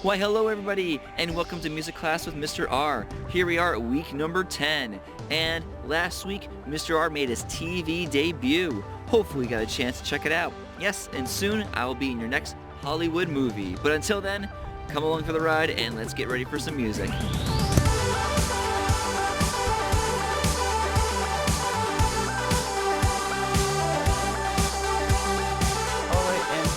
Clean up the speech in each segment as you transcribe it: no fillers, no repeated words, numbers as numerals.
Why, hello everybody, and welcome to Music Class with Mr. R. Here we are at week number 10, and last week, Mr. R made his TV debut. Hopefully you got a chance to check it out. Yes, and soon I will be in your next Hollywood movie. But until then, come along for the ride, and let's get ready for some music.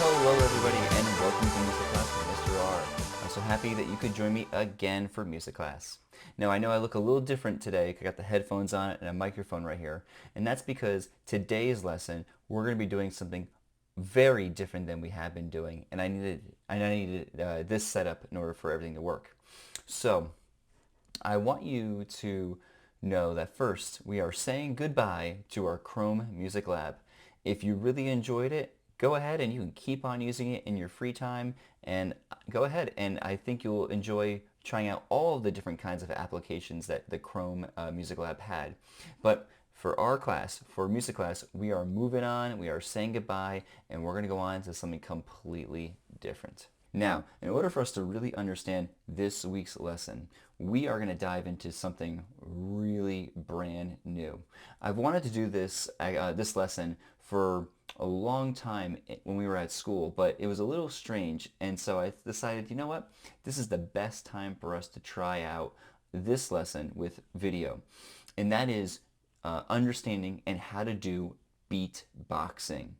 Hello everybody, and welcome to Music Class with Mr. R. I'm so happy that you could join me again for Music Class. Now I know I look a little different today. I got the headphones on and a microphone right here, and that's because today's lesson we're going to be doing something very different than we have been doing, and I needed this setup in order for everything to work. So I want you to know that first we are saying goodbye to our Chrome Music Lab. If you really enjoyed it, go ahead and you can keep on using it in your free time, and go ahead, and I think you'll enjoy trying out all of the different kinds of applications that the Chrome Music Lab had. But for our class, for Music Class, we are moving on, we are saying goodbye, and we're going to go on to something completely different. Now, in order for us to really understand this week's lesson, we are going to dive into something really brand new. I've wanted to do this lesson for a long time when we were at school, but it was a little strange, and so I decided, you know what, this is the best time for us to try out this lesson with video, and that is understanding and how to do beatboxing.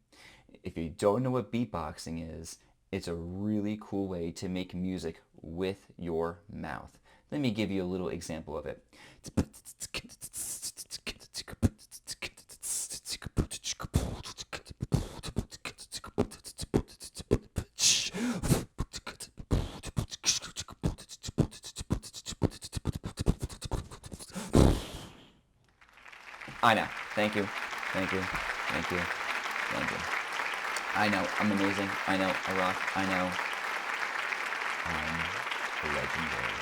If you don't know what beatboxing is, it's a really cool way to make music with your mouth. Let me give you a little example of it. I know. Thank you. Thank you. Thank you. Thank you. I know. I'm amazing. I know. I rock. I know. I'm legendary.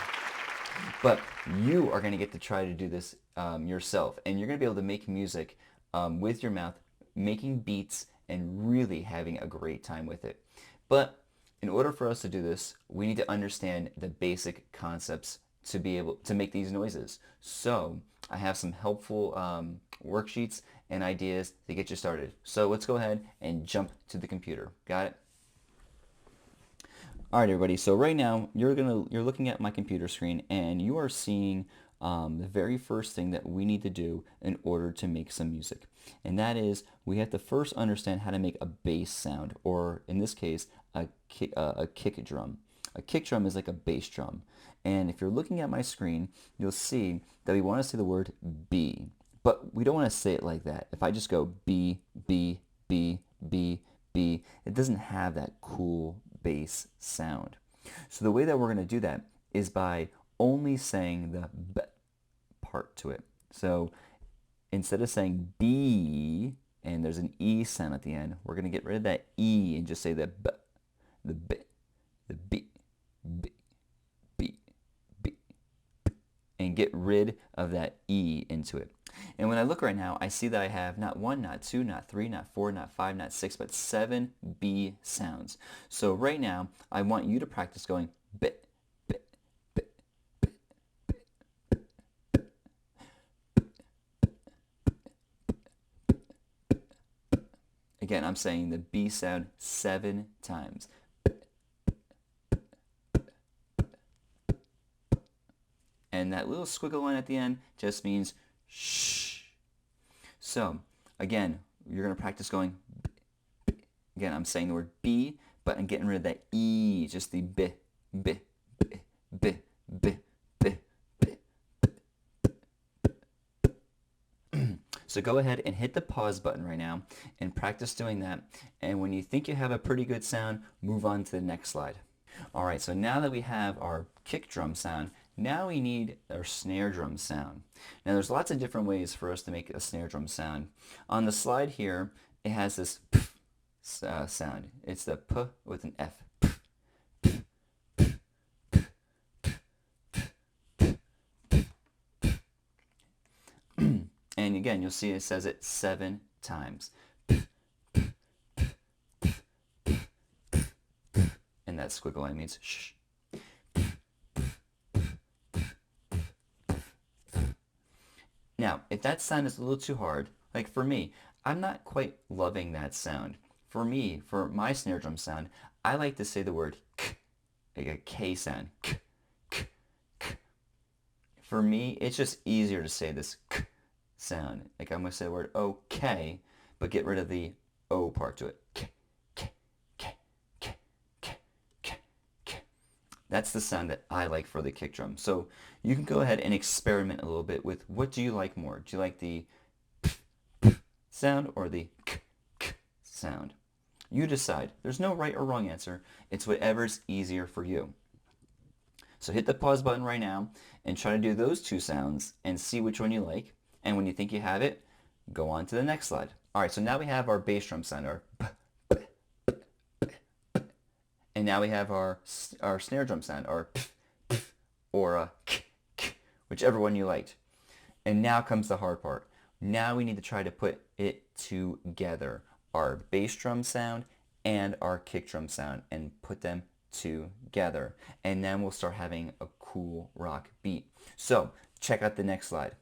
But you are going to get to try to do this yourself. And you're going to be able to make music with your mouth, making beats, and really having a great time with it. But in order for us to do this, we need to understand the basic concepts to be able to make these noises. So I have some helpful worksheets and ideas to get you started. So let's go ahead and jump to the computer. Got it? All right, everybody. So right now you're looking at my computer screen, and you are seeing the very first thing that we need to do in order to make some music, and that is we have to first understand how to make a bass sound, or in this case, a kick drum. A kick drum is like a bass drum, and if you're looking at my screen, you'll see that we want to say the word B, but we don't want to say it like that. If I just go B, B, B, B, B, it doesn't have that cool bass sound. So the way that we're going to do that is by only saying the B part to it. So instead of saying B and there's an E sound at the end, we're going to get rid of that E and just say the B, the B, the B, B, B, B, B, and get rid of that E into it. And when I look right now, I see that I have not 1, not 2, not 3, not 4, not 5, not 6, but 7 B sounds. So right now, I want you to practice going B, B, B, B, B, B, B, B. Again, I'm saying the B sound 7 times. And that little squiggle line at the end just means shh. So again, you're going to practice going B, B. Again, I'm saying the word B, but I'm getting rid of that E, just the B, B, B, B, B, B, B, B. So go ahead and hit the pause button right now and practice doing that. And when you think you have a pretty good sound, move on to the next slide. All right, so now that we have our kick drum sound, now we need our snare drum sound. Now there's lots of different ways for us to make a snare drum sound. On the slide here, it has this p sound. It's the p with an F. And again, you'll see it says it 7 times. And that squiggle line means shh. Now, if that sound is a little too hard, like for me, I'm not quite loving that sound. For me, for my snare drum sound, I like to say the word k, like a K sound. K, k, k. For me, it's just easier to say this k sound. Like I'm going to say the word okay, but get rid of the O part to it. K, k, k, k, k, k, k. That's the sound that I like for the kick drum. So you can go ahead and experiment a little bit with what do you like more? Do you like the p, p sound or the k, k sound? You decide. There's no right or wrong answer. It's whatever's easier for you. So hit the pause button right now and try to do those two sounds and see which one you like. And when you think you have it, go on to the next slide. All right, so now we have our bass drum sound, our b, b, b, b, b. And now we have our snare drum sound, our p, p, or a k, k, whichever one you liked. And now comes the hard part. Now we need to try to put it together, our bass drum sound and our kick drum sound, and put them together. And then we'll start having a cool rock beat. So check out the next slide.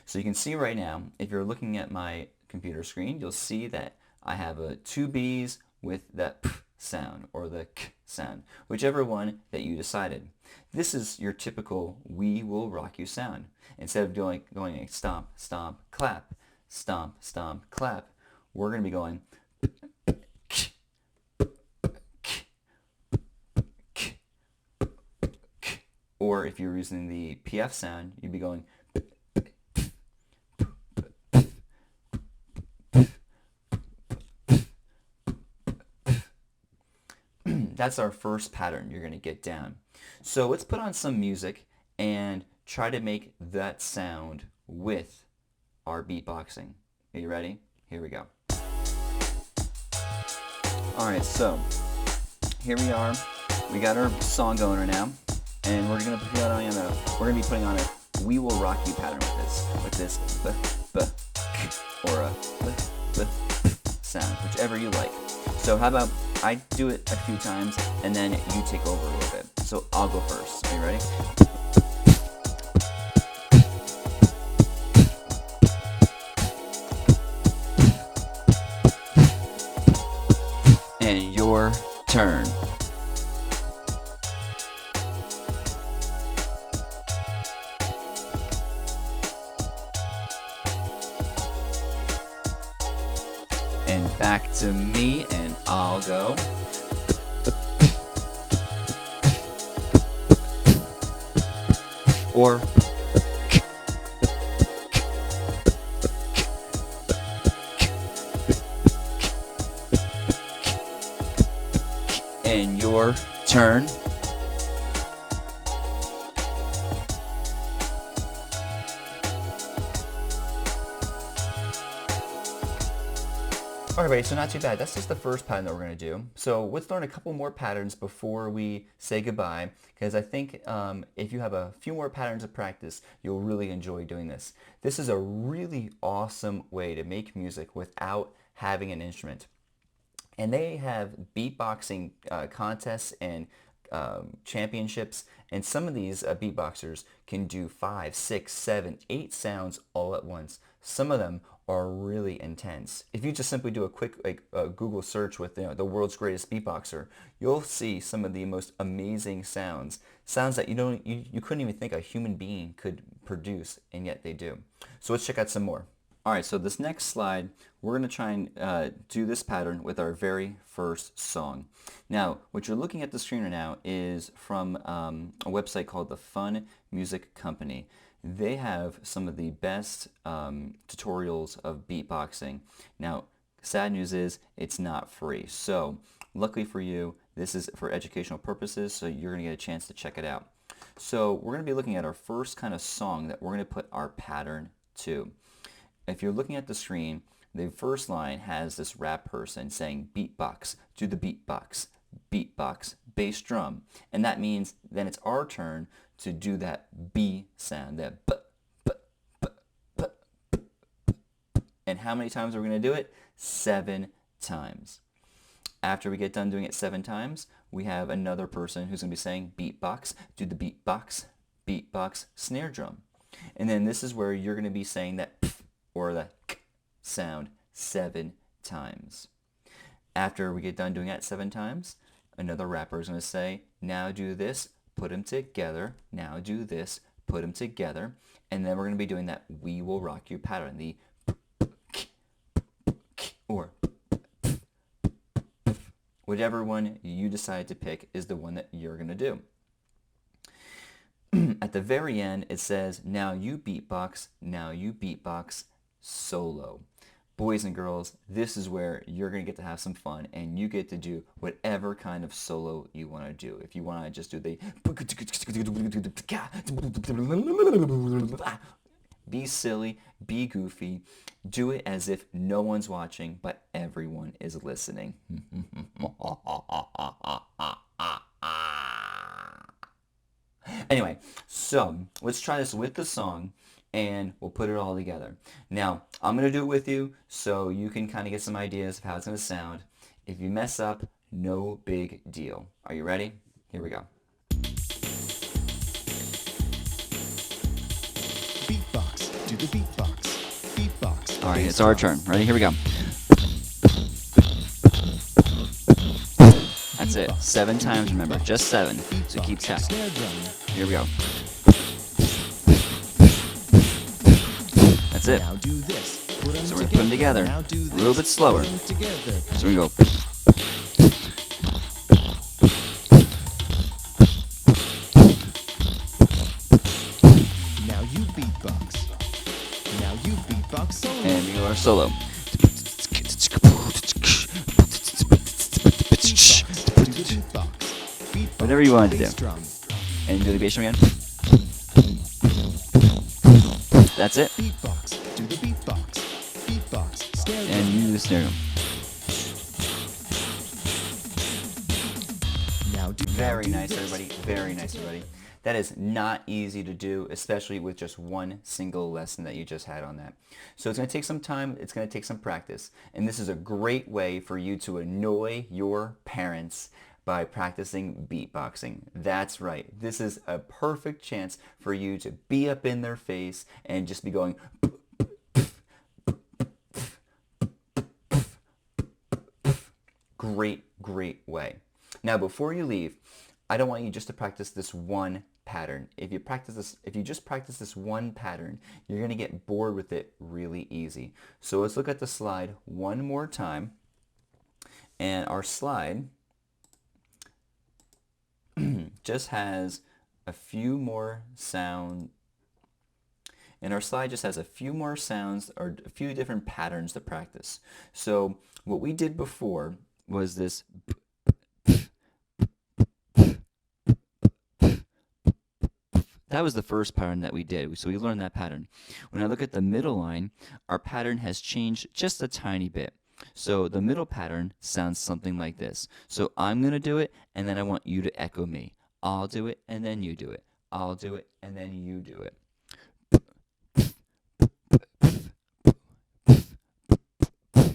So you can see right now, if you're looking at my computer screen, you'll see that I have a 2 B's with that p sound or the k sound, whichever one that you decided. This is your typical We Will Rock You sound. Instead of going like stomp, stomp, clap, stomp, stomp, clap, we're going to be going or if you're using the PF sound, you'd be going That's our first pattern you're going to get down. So let's put on some music and try to make that sound with our beatboxing. Are you ready? Here we go. Alright, so here we are. We got our song going right now, and we're gonna be putting on a We Will Rock You pattern with this b, b, k, or a b, b, sound, whichever you like. So how about I do it a few times and then you take over a little bit. So I'll go first. Are you ready? And your turn. And back to me, and I'll go. Or and your turn. Alright, so not too bad. That's just the first pattern that we're going to do. So let's learn a couple more patterns before we say goodbye, because I think if you have a few more patterns of practice, you'll really enjoy doing this. This is a really awesome way to make music without having an instrument. And they have beatboxing contests and championships, and some of these beatboxers can do 5, 6, 7, 8 sounds all at once. Some of them are really intense. If you just simply do a quick Google search with the world's greatest beatboxer, you'll see some of the most amazing sounds that you couldn't even think a human being could produce, and yet they do. So let's check out some more. Alright, so this next slide, we're going to try and do this pattern with our very first song. Now, what you're looking at the screen right now is from a website called the Fun Music Company. They have some of the best tutorials of beatboxing. Now, sad news is it's not free. So, luckily for you, this is for educational purposes, so you're going to get a chance to check it out. So, we're going to be looking at our first kind of song that we're going to put our pattern to. If you're looking at the screen, the first line has this rap person saying beatbox, do the beatbox, beatbox, bass drum. And that means then it's our turn to do that B sound, that b, b, b, b, b, b. And how many times are we going to do it? 7 times. After we get done doing it 7 times, we have another person who's going to be saying beatbox, do the beatbox, beatbox, snare drum. And then this is where you're going to be saying that p or the k sound 7 times. After we get done doing that 7 times, another rapper is going to say, now do this, put them together. Now do this, put them together. And then we're going to be doing that We Will Rock You pattern, the or whichever one you decide to pick is the one that you're going to do. At the very end, it says, now you beatbox solo. Boys and girls, this is where you're going to get to have some fun and you get to do whatever kind of solo you want to do. If you want to just do the be silly, be goofy, do it as if no one's watching, but everyone is listening. Anyway, so let's try this with the song and we'll put it all together. Now, I'm going to do it with you so you can kind of get some ideas of how it's going to sound. If you mess up, no big deal. Are you ready? Here we go. Beatbox, do the beatbox. Beatbox. All right, it's our turn. Ready? Here we go. That's it. 7 times, remember. Just 7. So keep track. Here we go. That's it. Now do this. So we're going to put them together. A little bit slower. So we go. Now you beatbox. Now you beatbox solo. And we go our solo. Whatever you want to do. And do the bass drum again. That's it. Beatbox, do the beatbox. Beatbox, snare drum. And you do the snare drum. Now do Very now do nice, this. everybody. Very nice, everybody. That is not easy to do, especially with just one single lesson that you just had on that. So it's going to take some time. It's going to take some practice. And this is a great way for you to annoy your parents by practicing beatboxing. That's right. This is a perfect chance for you to be up in their face and just be going great way. Now, before you leave, I don't want you just to practice this one pattern. If you just practice this one pattern, you're going to get bored with it really easy. So let's look at the slide one more time. And our slide just has a few more sounds. And our slide just has a few more sounds or a few different patterns to practice. So what we did before was this. That was the first pattern that we did, so we learned that pattern. When I look at the middle line, our pattern has changed just a tiny bit. So the middle pattern sounds something like this. So I'm going to do it, and then I want you to echo me. I'll do it, and then you do it. I'll do it, and then you do it.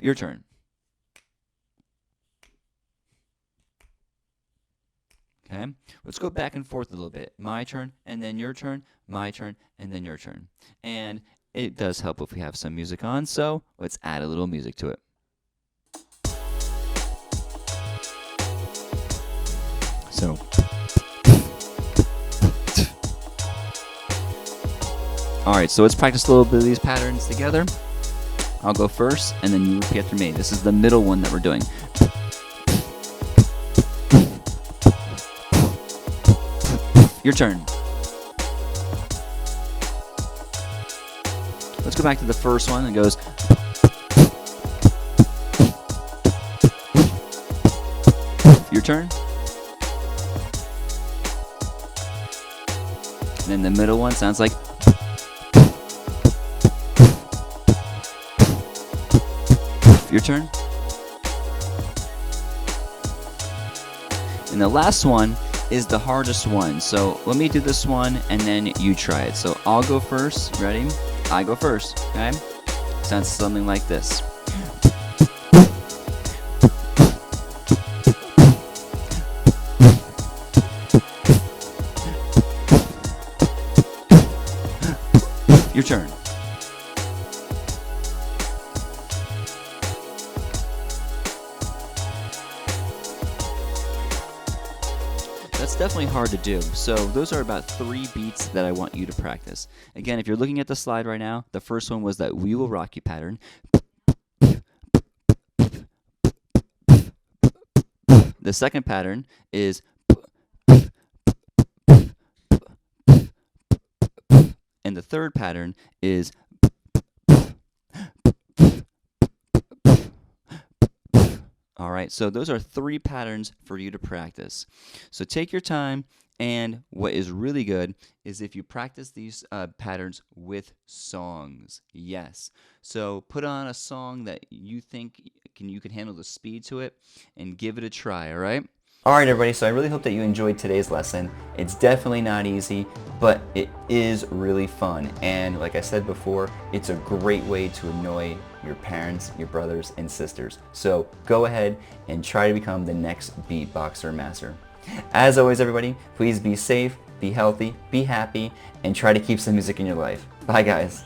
Your turn. Okay, let's go back and forth a little bit. My turn, and then your turn, my turn, and then your turn. And it does help if we have some music on, so let's add a little music to it. So, all right, so let's practice a little bit of these patterns together. I'll go first, and then you repeat after me. This is the middle one that we're doing. Your turn. Let's go back to the first one. It goes. Your turn. And then the middle one sounds like. Your turn. And the last one is the hardest one. So let me do this one and then you try it. So I'll go first. Ready? I go first. Okay? Sounds something like this. Your turn. That's definitely hard to do. So those are about 3 beats that I want you to practice. Again, if you're looking at the slide right now, the first one was that We Will Rock You pattern. The second pattern is and the third pattern is all right, so those are 3 patterns for you to practice. So take your time, and what is really good is if you practice these patterns with songs. Yes. So put on a song that you think you can handle the speed to it and give it a try, all right? Alright everybody, so I really hope that you enjoyed today's lesson. It's definitely not easy, but it is really fun. And like I said before, it's a great way to annoy your parents, your brothers, and sisters. So go ahead and try to become the next beatboxer master. As always everybody, please be safe, be healthy, be happy, and try to keep some music in your life. Bye guys.